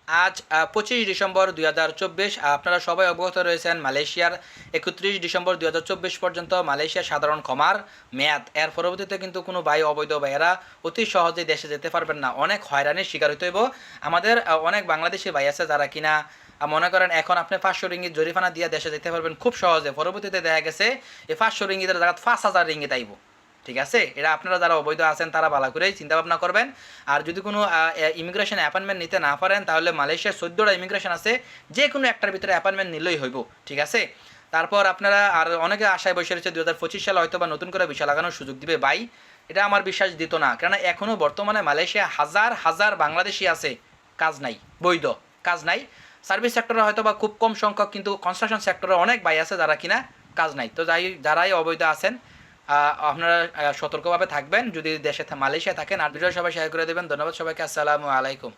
আজ 25 ডিসেম্বর 2024। আপনারা সবাই অবগত রয়েছেন মালয়েশিয়ার 31 ডিসেম্বর 2024 পর্যন্ত মালয়েশিয়ার সাধারণ ক্ষমার মেয়াদ। এর পরবর্তীতে কিন্তু কোনো ভাই অবৈধ ভাইয়েরা অতি সহজে দেশে যেতে পারবেন না, অনেক হয়রানির শিকার হইতে হইব। আমাদের অনেক বাংলাদেশি ভাই আছে যারা কিনা মনে করেন এখন আপনি 500 রিঙ্গিত জরিমানা দিয়ে দেশে যেতে পারবেন খুব সহজে, পরবর্তীতে দেখা গেছে এই 500 রিঙ্গিতের জায়গায় 5,000 রিঙ্গিত আইব। ঠিক আছে, এটা আপনারা যারা অবৈধ আছেন তারা ভালো করেই চিন্তা ভাবনা করবেন। আর যদি কোনো ইমিগ্রেশন অ্যাপয়েন্টমেন্ট নিতে না পারেন তাহলে মালয়েশিয়ার 14টা ইমিগ্রেশন আছে, যে কোনো একটার ভিতরে অ্যাপয়েন্টমেন্ট নিলেই হইব। ঠিক আছে, তারপর আপনারা আর অনেকে আশায় বসে রয়েছে 2025 সালে হয়তো বা নতুন করে ভিসা লাগানোর সুযোগ দিবে। ভাই, এটা আমার বিশ্বাস দিত না, কারণ এখনও বর্তমানে মালয়েশিয়া হাজার হাজার বাংলাদেশি আছে, কাজ নাই, বৈধ কাজ নাই। সার্ভিস সেক্টরে হয়তো বা খুব কম সংখ্যক, কিন্তু কনস্ট্রাকশন সেক্টরে অনেক ভাই আছে যারা কিনা কাজ নাই। তো যারাই অবৈধ আছেন আপনারা সতর্কভাবে থাকবেন যদি দেশে মালয়েশিয়া থাকেন। আর ভিডিও সবাই শেয়ার করে দেবেন। ধন্যবাদ সবাইকে। আসসালামু আলাইকুম।